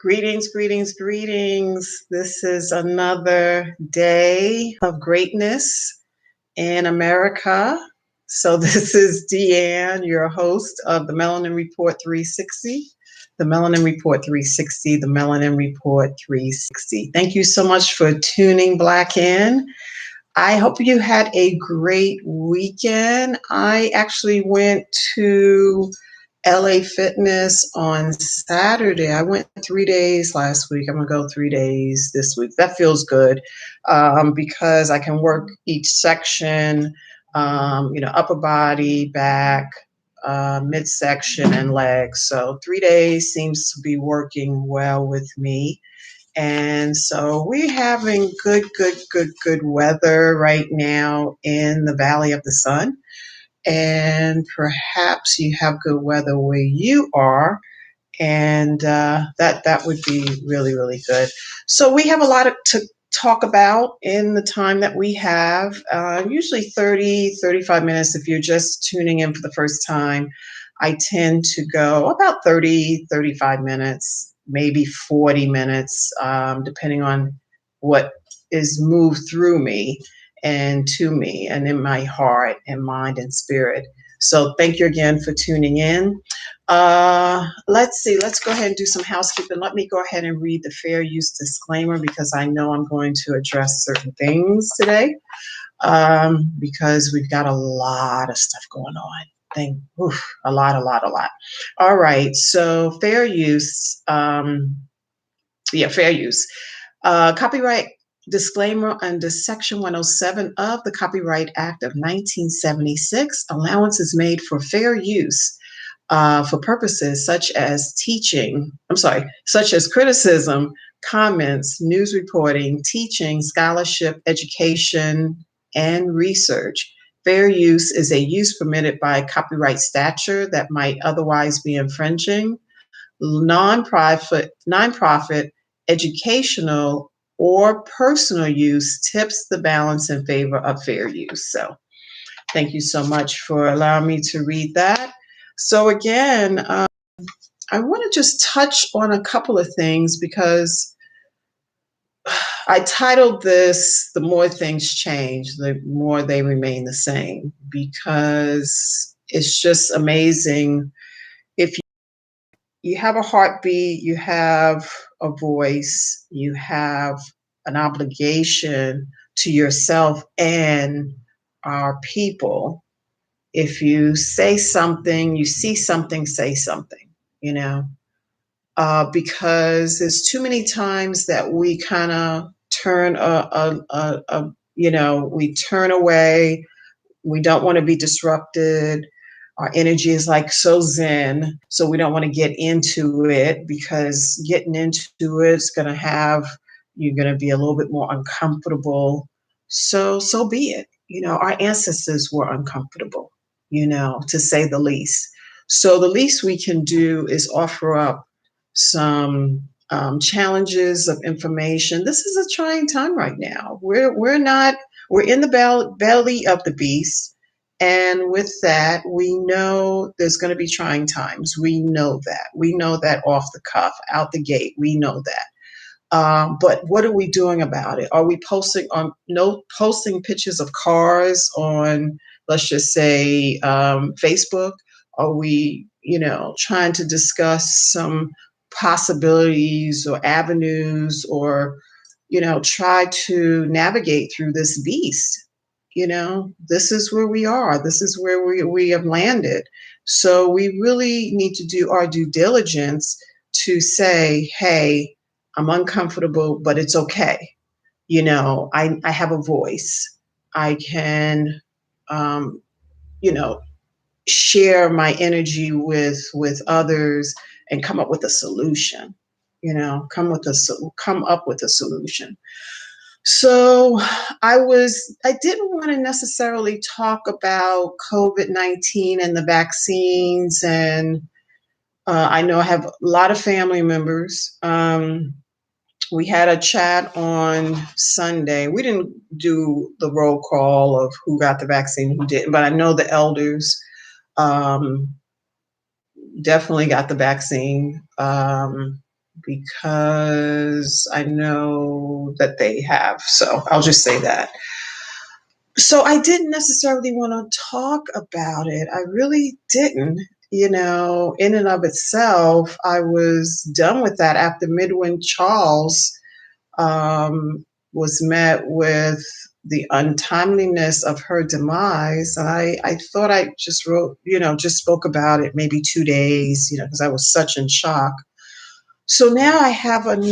Greetings, greetings, greetings. This is another day of greatness in America. So, this is Deanne, your host of the Melanin Report 360. The Melanin Report 360, the Melanin Report 360. Thank you so much for tuning Black in. I hope you had a great weekend. I actually went to LA Fitness on Saturday. I went 3 days last week. I'm going to go 3 days this week. That feels good because I can work each section, upper body, back, midsection, and legs. So 3 days seems to be working well with me. And so we're having good weather right now in the Valley of the Sun. And perhaps you have good weather where you are, and that would be really good. So we have a lot to talk about in the time that we have, usually 35 minutes. If you're just tuning in for the first time, I tend to go about 35 minutes, maybe 40 minutes, depending on what is moved through me and to me and in my heart and mind and spirit. So thank you again for tuning in. Let's see. Let's go ahead and do some housekeeping. Let me go ahead and read the fair use disclaimer because I know I'm going to address certain things today because we've got a lot of stuff going on. A lot. All right. So fair use. Fair use. Copyright disclaimer under Section 107 of the Copyright Act of 1976. Allowance is made for fair use for purposes such as such as criticism, comments, news reporting, teaching, scholarship, education, and research. Fair use is a use permitted by copyright statute that might otherwise be infringing. Nonprofit, educational, or personal use tips the balance in favor of fair use. So thank you so much for allowing me to read that. So again, I want to just touch on a couple of things because I titled this, The More Things Change, the More They Remain the Same, because it's just amazing. If you have a heartbeat, you have a voice, you have an obligation to yourself and our people. If you say something, you see something, say something, because there's too many times that we kind of turn we turn away. We don't want to be disrupted. Our energy is like so zen, so we don't want to get into it because getting into it is going to you're going to be a little bit more uncomfortable. So be it. Our ancestors were uncomfortable, to say the least. So the least we can do is offer up some challenges of information. This is a trying time right now. We're in the belly of the beast. And with that, we know there's going to be trying times. We know that. We know that off the cuff, out the gate. We know that. But what are we doing about it? Are we posting pictures of cars on, let's just say, Facebook? Are we, trying to discuss some possibilities or avenues or, try to navigate through this beast? This is where we are. This is where we have landed. So we really need to do our due diligence to say, hey, I'm uncomfortable, but it's okay. I have a voice. I can, share my energy with others and come up with a solution. Come up with a solution. So I didn't want to necessarily talk about COVID-19 and the vaccines. And I know I have a lot of family members. We had a chat on Sunday. We didn't do the roll call of who got the vaccine, who didn't, but I know the elders definitely got the vaccine. because I know that they have. So I'll just say that. So I didn't necessarily want to talk about it. I really didn't. In and of itself, I was done with that after Midwin Charles was met with the untimeliness of her demise. And I thought I just wrote, just spoke about it maybe 2 days, because I was such in shock. So now I have there's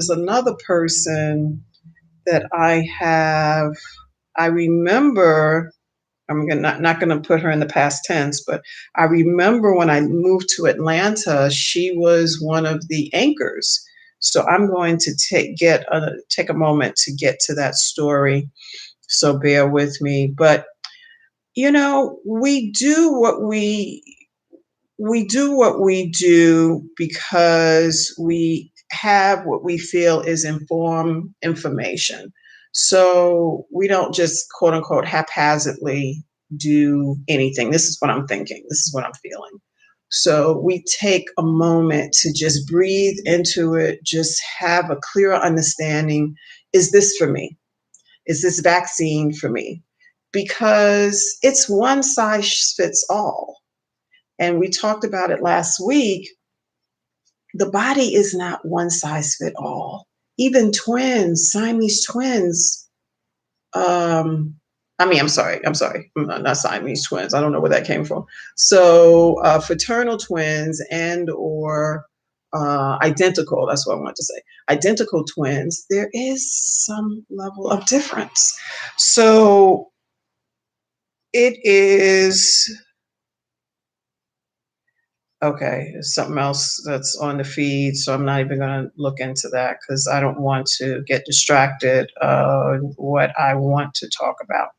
another person that I remember, not going to put her in the past tense, but I remember when I moved to Atlanta, she was one of the anchors. So I'm going to take a moment to get to that story. So bear with me. But we do what we do because we have what we feel is informed information. So we don't just quote unquote haphazardly do anything. This is what I'm thinking. This is what I'm feeling. So we take a moment to just breathe into it, just have a clearer understanding. Is this for me? Is this vaccine for me? Because it's one size fits all. And we talked about it last week. The body is not one size fit all. Even twins, Siamese twins. I'm sorry, not Siamese twins. I don't know where that came from. So fraternal twins or identical. That's what I wanted to say. Identical twins. There is some level of difference. So it is. Okay, there's something else that's on the feed, so I'm not even going to look into that because I don't want to get distracted on what I want to talk about.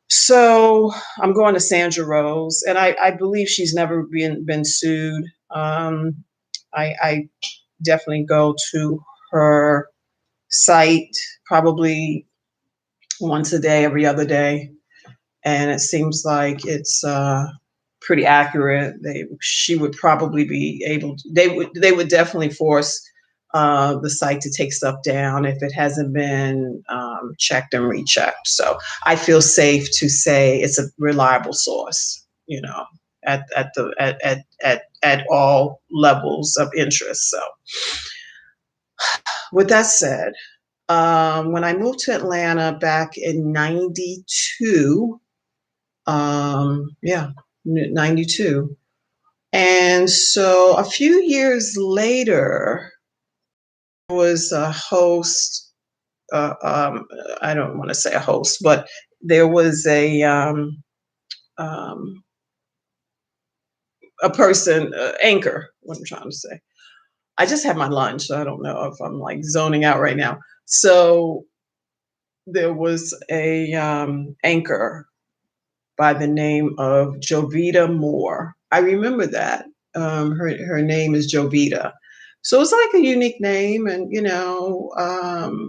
So I'm going to Sandra Rose, and I believe she's never been sued. I definitely go to her site probably once a day, every other day, and it seems like it's pretty accurate. She would probably be able to, they would definitely force the site to take stuff down if it hasn't been checked and rechecked. So I feel safe to say it's a reliable source, at all levels of interest. So with that said, when I moved to Atlanta back in 92, 92. And so a few years later, I was a host. I don't want to say a host, but there was a person, anchor, what I'm trying to say. I just had my lunch, so I don't know if I'm like zoning out right now. So there was a anchor by the name of Jovita Moore. I remember that. Her name is Jovita. So it's like a unique name, and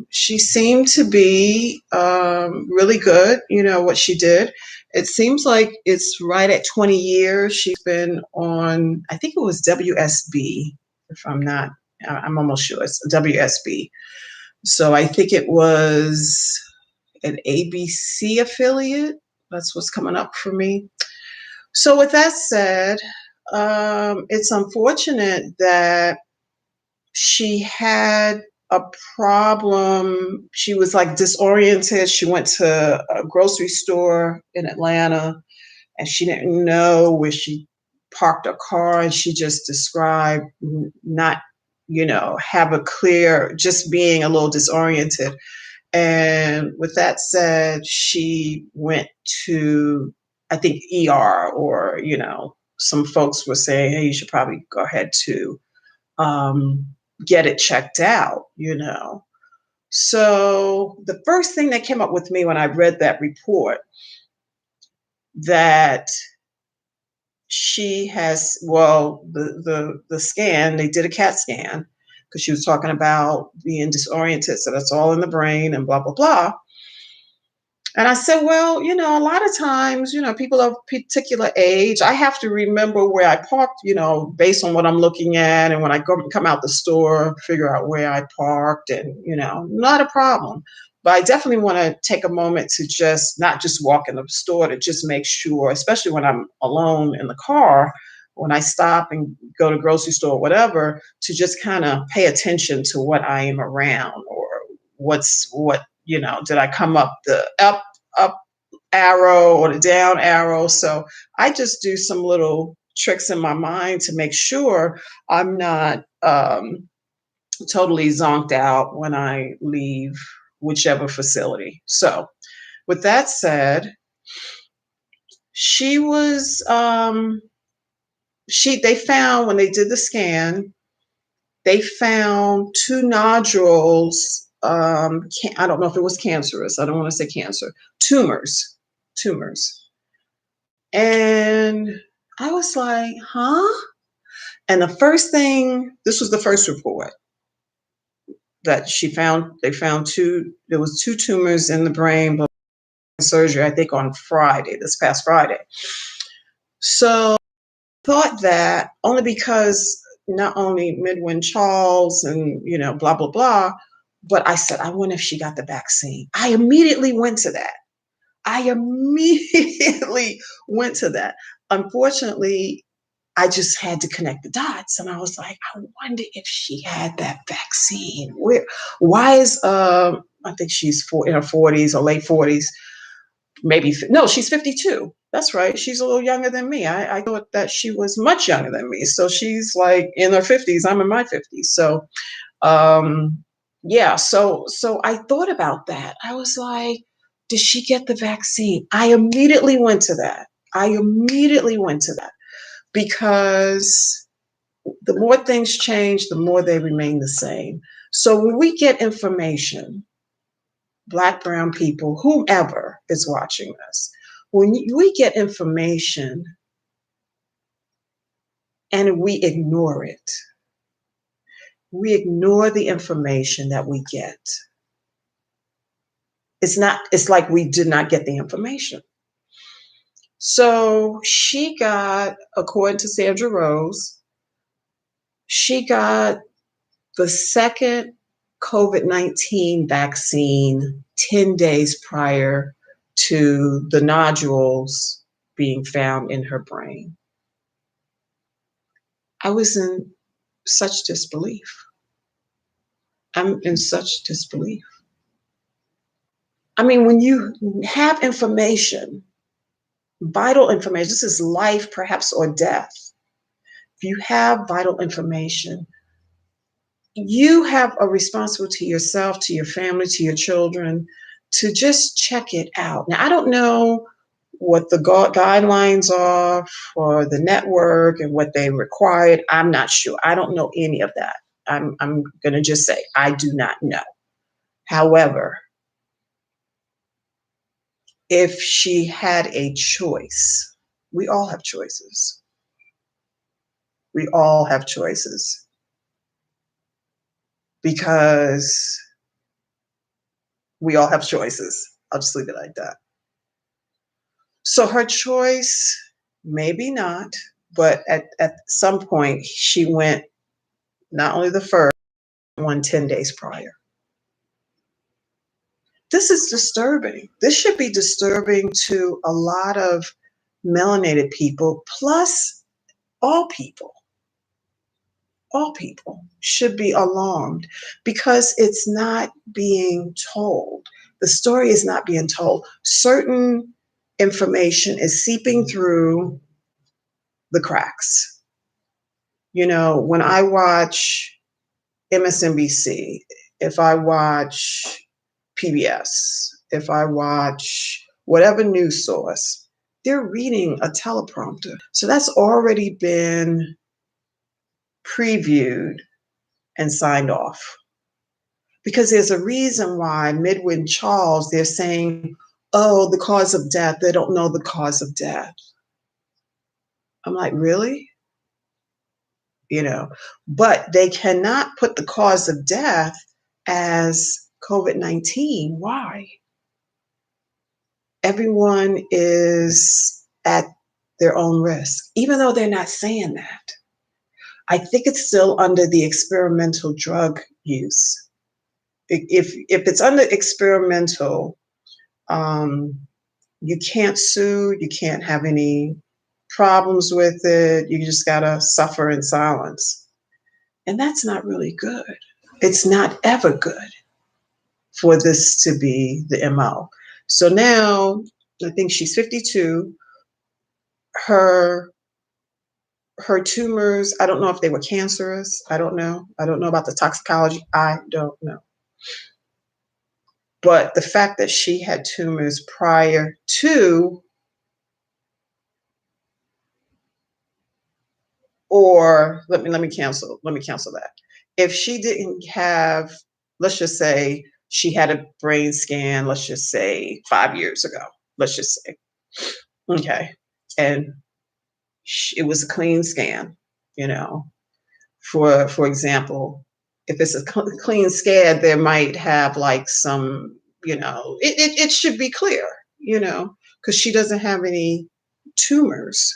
she seemed to be really good. What she did. It seems like it's right at 20 years. She's been on, I think it was WSB. If I'm not, I'm almost sure it's WSB. So I think it was an ABC affiliate. That's what's coming up for me. So with that said, it's unfortunate that she had a problem. She was like disoriented. She went to a grocery store in Atlanta and she didn't know where she parked her car, and she just described not, have a clear, just being a little disoriented. And with that said, she went to, I think, ER, or, some folks were saying, hey, you should probably go ahead to get it checked out, So the first thing that came up with me when I read that report, that she has, well, the scan, they did a CAT scan because she was talking about being disoriented. So that's all in the brain and blah, blah, blah. And I said, well, a lot of times, people of particular age, I have to remember where I parked, based on what I'm looking at. And when I come out the store, figure out where I parked and, not a problem. But I definitely want to take a moment to just not just walk in the store, to just make sure, especially when I'm alone in the car, when I stop and go to grocery store or whatever, to just kind of pay attention to what I am around, or did I come up the up arrow or the down arrow? So I just do some little tricks in my mind to make sure I'm not totally zonked out when I leave whichever facility. So with that said, she was they found, when they did the scan, they found two nodules. I don't know if it was cancerous. I don't want to say cancer. Tumors. And I was like, huh? And this was the first report that they found there was two tumors in the brain, but surgery, I think on Friday, this past Friday. So thought that only because not only Midwin Charles and, blah, blah, blah, but I said, I wonder if she got the vaccine. I immediately went to that. Unfortunately, I just had to connect the dots, and I was like, I wonder if she had that vaccine. Why is I think she's in her 40s or late 40s, maybe no, she's 52. That's right. She's a little younger than me. I thought that she was much younger than me. So she's like in her 50s. I'm in my 50s. So yeah, so I thought about that. I was like, did she get the vaccine? I immediately went to that. Because the more things change, the more they remain the same. So when we get information, Black, brown people, whomever is watching us, when we get information and we ignore it, we ignore the information that we get. It's like we did not get the information. So she got, according to Sandra Rose, she got the second COVID-19 vaccine 10 days prior to the nodules being found in her brain. I was in such disbelief. I'm in such disbelief. I mean, when you have information, vital information, this is life, perhaps, or death. If you have vital information, you have a responsibility to yourself, to your family, to your children, to just check it out. Now, I don't know what the guidelines are for the network and what they required. I'm not sure. I don't know any of that. I'm going to just say I do not know. However, if she had a choice, we all have choices. We all have choices, because we all have choices. I'll just leave it like that. So her choice, maybe not, but at some point she went, not only the first one, 10 days prior. This is disturbing. This should be disturbing to a lot of melanated people, plus all people. All people should be alarmed, because it's not being told. The story is not being told. Certain information is seeping through the cracks. When I watch MSNBC, if I watch PBS, if I watch whatever news source, they're reading a teleprompter. So that's already been previewed and signed off. Because there's a reason why Midwin Charles, they're saying, oh, the cause of death. They don't know the cause of death. I'm like, really? But they cannot put the cause of death as COVID-19. Why? everyone is at their own risk, even though they're not saying that. I think it's still under the experimental drug use. If it's under experimental, um, you can't sue, you can't have any problems with it. You just gotta suffer in silence, and that's not really good. It's not ever good for this to be the MO. So now I think she's 52. Her her tumors, I don't know if they were cancerous. I don't know. I don't know about the toxicology. I don't know. But the fact that she had tumors prior to, or let me cancel that. If she didn't have, let's just say she had a brain scan, let's just say 5 years ago, let's just say, okay, and it was a clean scan, you know, for example, if it's a clean scan, there might have like some, it should be clear, because she doesn't have any tumors.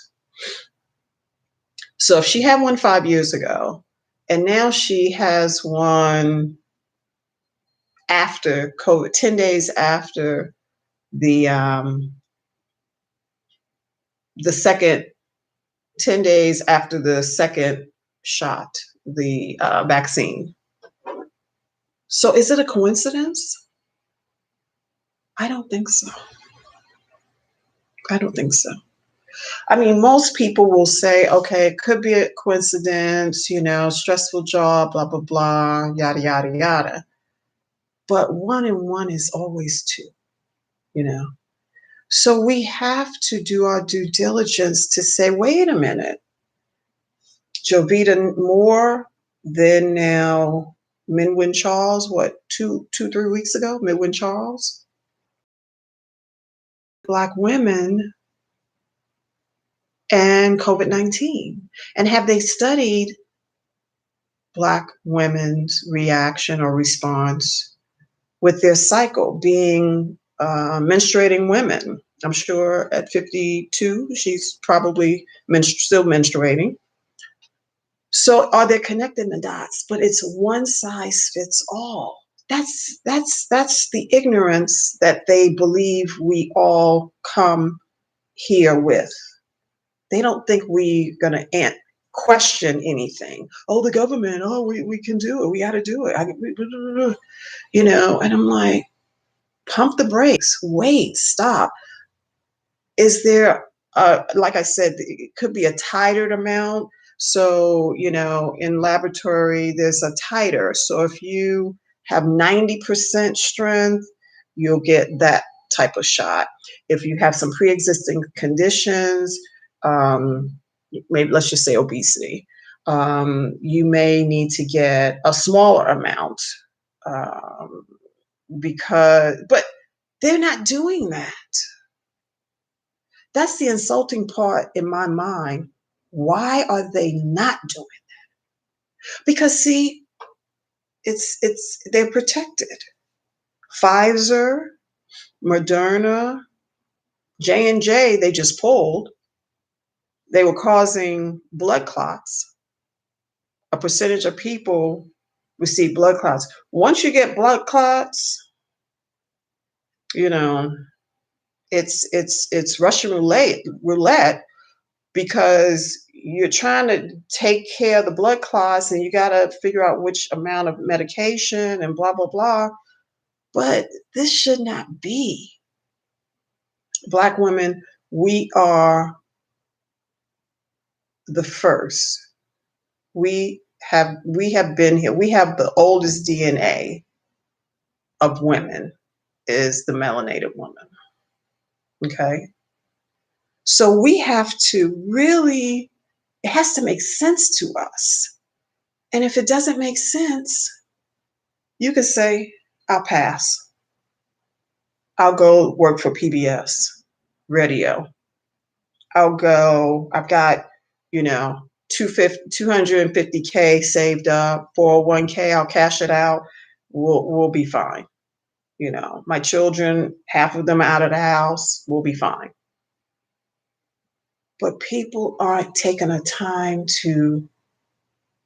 So if she had one 5 years ago, and now she has one after COVID, 10 days after the the second, 10 days after the second shot, the vaccine. So is it a coincidence? I don't think so. I don't think so. I mean, most people will say, okay, it could be a coincidence, stressful job, blah, blah, blah, yada, yada, yada. But one and one is always two, you know. So we have to do our due diligence to say, wait a minute, Jovita Moore, then now Minwin Charles, what, 3 weeks ago, Minwin Charles? Black women and COVID-19. And have they studied Black women's reaction or response with their cycle, being menstruating women? I'm sure at 52, she's probably still menstruating. So are they connecting the dots? But it's one size fits all. That's the ignorance that they believe we all come here with. They don't think we're gonna question anything. Oh, the government. Oh, we can do it. We got to do it. And I'm like, pump the brakes. Wait, stop. Is there, like I said, it could be a titered amount. So, in laboratory, there's a titer. So if you have 90% strength, you'll get that type of shot. If you have some pre-existing conditions, maybe let's just say obesity, you may need to get a smaller amount, but they're not doing that. That's the insulting part in my mind. Why are they not doing that? Because see, they're protected. Pfizer, Moderna, J&J, they just pulled. They were causing blood clots. A percentage of people receive blood clots. Once you get blood clots, it's Russian roulette, because you're trying to take care of the blood clots and you got to figure out which amount of medication and blah, blah, blah. But this should not be. Black women, we are the first. We have been here. We have the oldest DNA of women is the melanated woman. Okay. So we have to really, it has to make sense to us. And if it doesn't make sense, you could say, I'll pass. I'll go work for PBS radio. I've got, 250K saved up, 401K, I'll cash it out. We'll be fine. My children, half of them are out of the house, we'll be fine. But people aren't taking the time to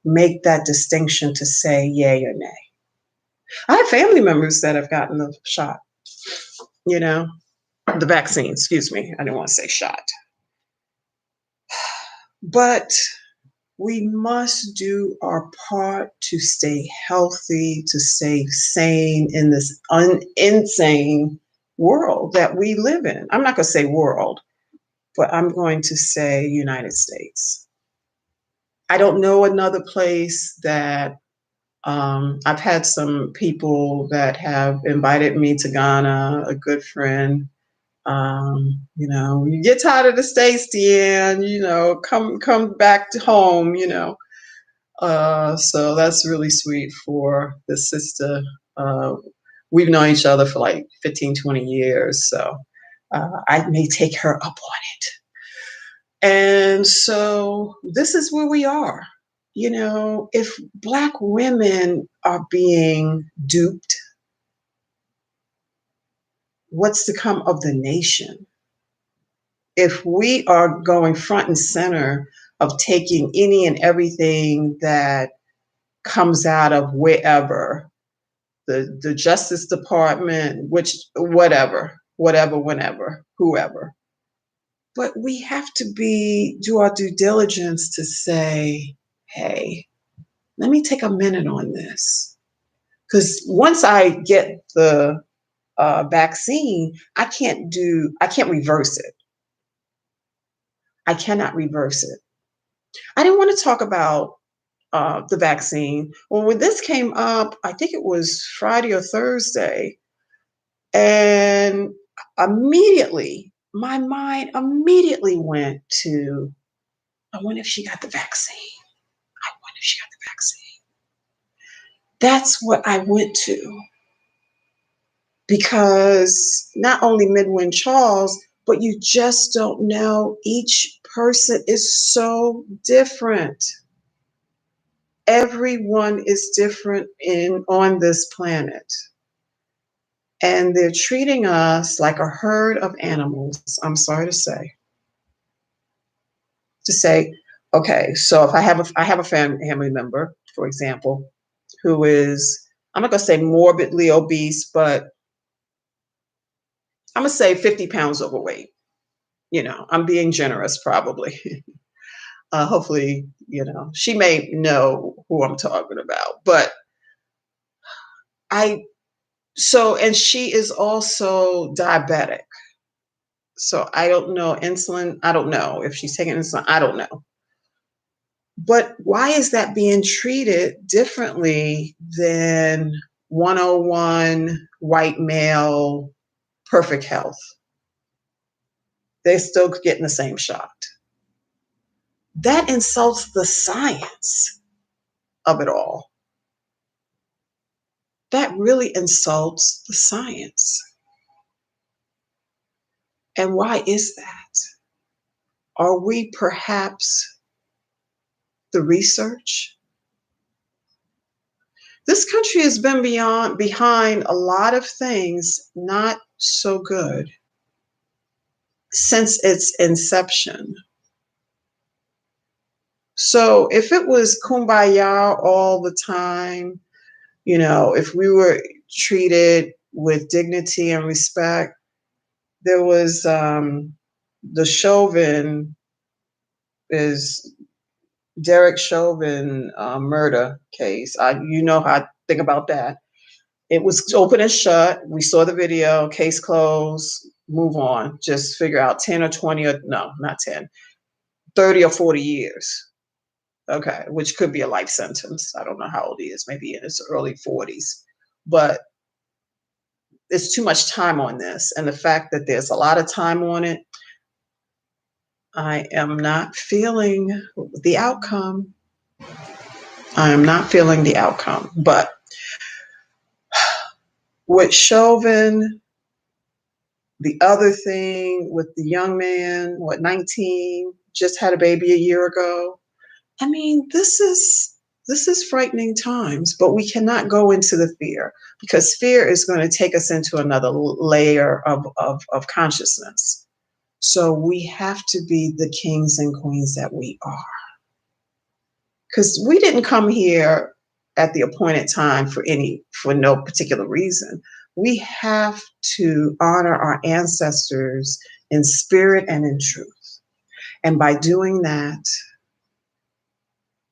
make that distinction to say yay or nay. I have family members that have gotten the shot, you know, the vaccine, excuse me. I didn't want to say shot. But we must do our part to stay healthy, to stay sane in this insane world that we live in. I'm not going to say world, but I'm going to say United States. I don't know another place that I've had some people that have invited me to Ghana, a good friend. You get tired of the States, Deanne, come back to home, So that's really sweet for the sister. Uh, we've known each other for like 15, 20 years. So I may take her up on it. And so this is where we are. If Black women are being duped, what's to come of the nation? If we are going front and center of taking any and everything that comes out of wherever, the Justice Department, which whatever, whenever, whoever. But we have to do our due diligence to say, hey, let me take a minute on this. Because once I get the vaccine, I can't reverse it. I cannot reverse it. I didn't want to talk about the vaccine. Well, when this came up, I think it was Friday or Thursday, and immediately, my mind immediately went to, I wonder if she got the vaccine. I wonder if she got the vaccine. That's what I went to. Because not only Midwin Charles, but you just don't know. Each person is so different. Everyone is different on this planet. And they're treating us like a herd of animals, I'm sorry to say. Okay, so if I have a family member, for example, who is, I'm not gonna say morbidly obese, but I'm gonna say 50 pounds overweight. I'm being generous probably. Hopefully, she may know who I'm talking about, but and she is also diabetic. So I don't know insulin. I don't know if she's taking insulin. I don't know. But why is that being treated differently than 101 white male perfect health? They're still getting the same shot. That insults the science of it all. That really insults the science. And why is that? Are we perhaps the research? This country has been behind a lot of things not so good since its inception. So if it was kumbaya all the time, if we were treated with dignity and respect, there was the Chauvin is Derek Chauvin murder case. You know how I think about that. It was open and shut. We saw the video, case closed, move on. Just figure out 10 or 20 or no, not 10, 30 or 40 years. Okay, which could be a life sentence. I don't know how old he is, maybe in his early 40s. But there's too much time on this. And the fact that there's a lot of time on it, I am not feeling the outcome. I am not feeling the outcome. But with Chauvin, the other thing with the young man, 19, just had a baby a year ago. I mean, this is this is frightening times, but we cannot go into the fear because fear is going to take us into another layer of consciousness. So we have to be the kings and queens that we are. Because we didn't come here at the appointed time for no particular reason. We have to honor our ancestors in spirit and in truth. And by doing that,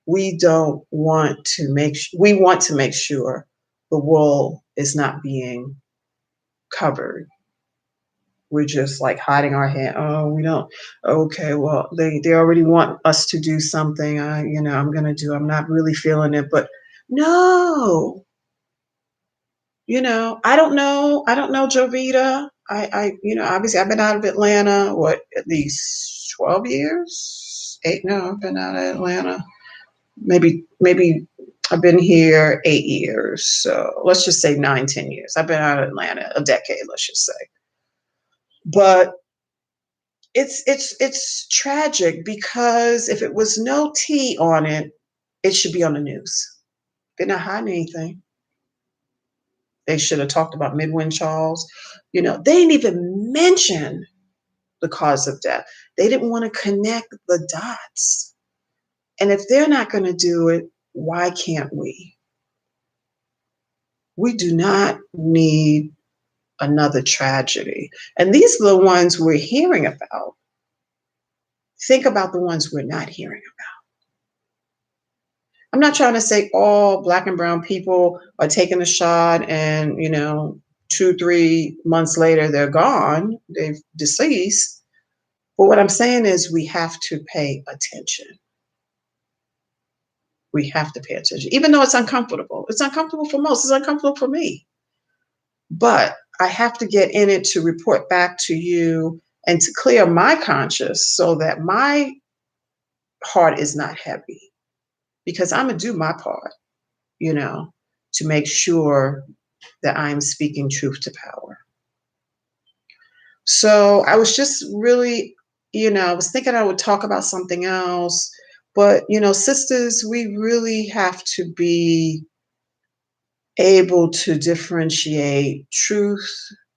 we don't want to we want to make sure the wool is not being covered. We're just like hiding our head. Oh, we don't. Okay, well, they already want us to do something. I'm gonna do. I'm not really feeling it, but no. I don't know. I don't know Jovita. Obviously I've been out of Atlanta, at least 12 years? Eight, no, I've been out of Atlanta. Maybe I've been here 8 years. So let's just say 9, 10 years. I've been out of Atlanta a decade, let's just say. But it's tragic because if it was no tea on it, it should be on the news. They're not hiding anything. They should have talked about Midwin Charles. They didn't even mention the cause of death. They didn't want to connect the dots. And if they're not going to do it, why can't we? We do not need another tragedy. And these are the ones we're hearing about. Think about the ones we're not hearing about. I'm not trying to say all Black and brown people are taking a shot and, 2, 3 months later, they're gone, they've deceased. But what I'm saying is we have to pay attention. We have to pay attention, even though it's uncomfortable. It's uncomfortable for most. It's uncomfortable for me. But I have to get in it to report back to you and to clear my conscience so that my heart is not heavy. Because I'm going to do my part, to make sure that I'm speaking truth to power. So I was just really, I was thinking I would talk about something else. But, sisters, we really have to be able to differentiate truth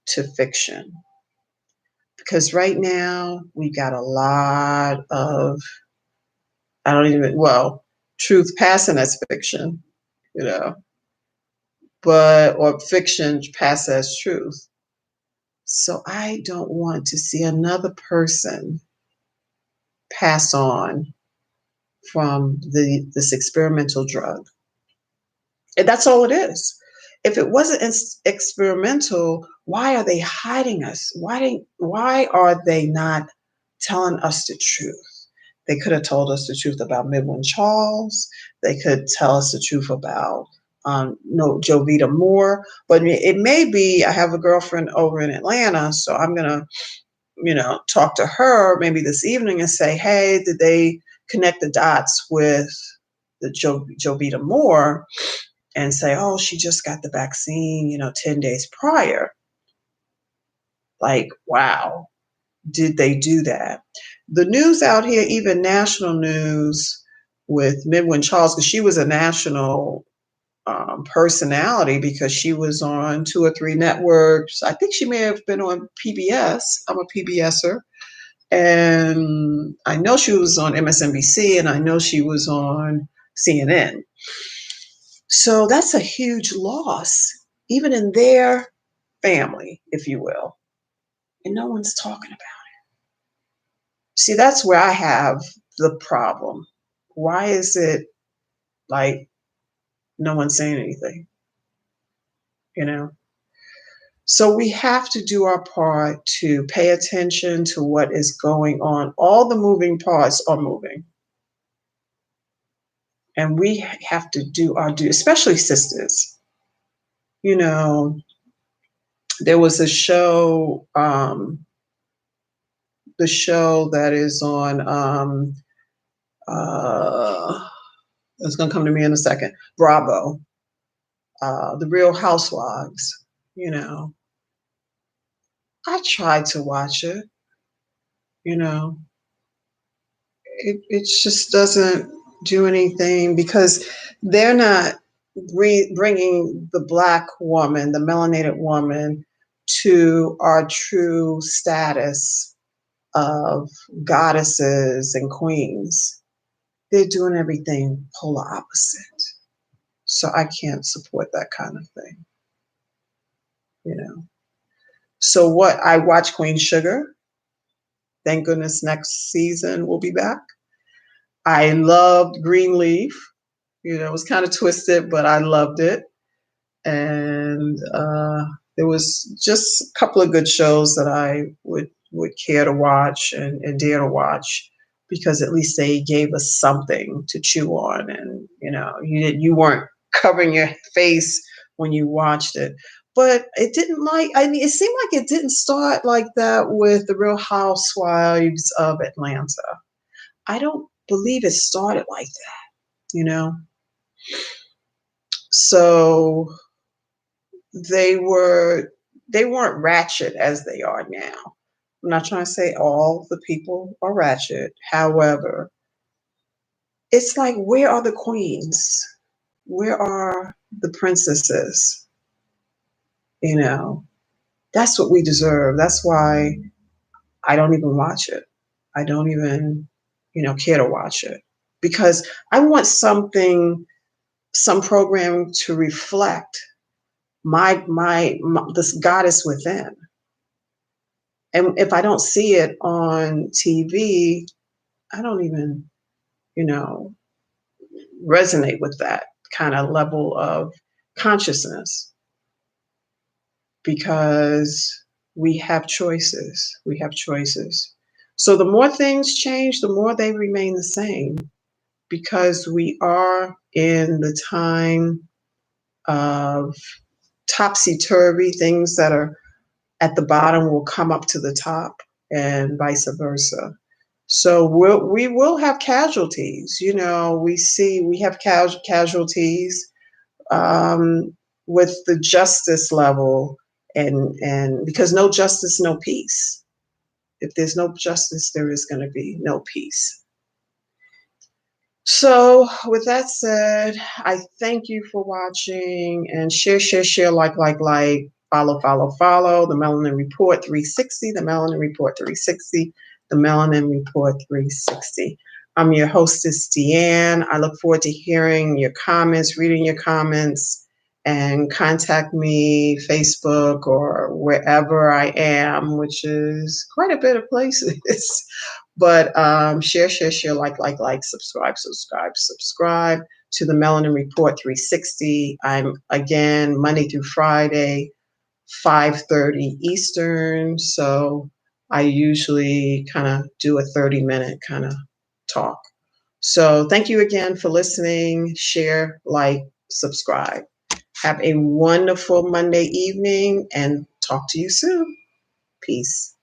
to fiction. Because right now we got a lot of, truth passing as fiction, or fiction pass as truth. So I don't want to see another person pass on from this experimental drug. And that's all it is. If it wasn't experimental, why are they hiding us? Why are they not telling us the truth? They could have told us the truth about Midwin Charles. They could tell us the truth about Jovita Moore. But it may be, I have a girlfriend over in Atlanta, so I'm going to, talk to her maybe this evening and say, hey, did they connect the dots with the Jovita Moore and say, oh, she just got the vaccine, 10 days prior. Like, wow, did they do that? The news out here, even national news with Midwin Charles, because she was a national personality because she was on 2 or 3 networks. I think she may have been on PBS. I'm a PBSer. And I know she was on MSNBC and I know she was on CNN. So that's a huge loss, even in their family, if you will. And no one's talking about it. See, that's where I have the problem. Why is it like no one's saying anything? So we have to do our part to pay attention to what is going on. All the moving parts are moving. And we have to do our due, especially sisters. There was a show, the show that is on, it's going to come to me in a second, Bravo, The Real Housewives. I tried to watch it. It just doesn't do anything because they're not bringing the Black woman, the melanated woman, to our true status of goddesses and queens. They're doing everything polar opposite. So I can't support that kind of thing, you know. So what I watch Queen Sugar. Thank goodness next season will be back. I loved Greenleaf. You know, it was kind of twisted, but I loved it. And there was just a couple of good shows that I would care to watch and dare to watch because at least they gave us something to chew on, and you weren't covering your face when you watched it. But it didn't it seemed like it didn't start like that with the Real Housewives of Atlanta. I don't believe it started like that, you know. So they weren't ratchet as they are now. I'm not trying to say all the people are ratchet. However, it's like, where are the queens? Where are the princesses? You know, that's what we deserve. That's why I don't even watch it. I don't even, care to watch it because I want some program to reflect my this goddess within. And if I don't see it on TV, I don't even, you know, resonate with that kind of level of consciousness because we have choices. We have choices. So the more things change, the more they remain the same because we are in the time of topsy turvy. Things that are at the bottom will come up to the top and vice versa. So we will have casualties. We have casualties with the justice level, and because no justice, no peace. If there's no justice, there is going to be no peace. So, with that said, I thank you for watching and share, like, follow. The Melanin Report 360, the Melanin Report 360, the Melanin Report 360. I'm your hostess, Deanne. I look forward to hearing your comments, reading your comments, and contact me, Facebook, or wherever I am, which is quite a bit of places. But share, like, subscribe to the Melanin Report 360. I'm again Monday through Friday, 5:30 Eastern. So I usually kind of do a 30-minute kind of talk. So thank you again for listening. Share, like, subscribe. Have a wonderful Monday evening and talk to you soon. Peace.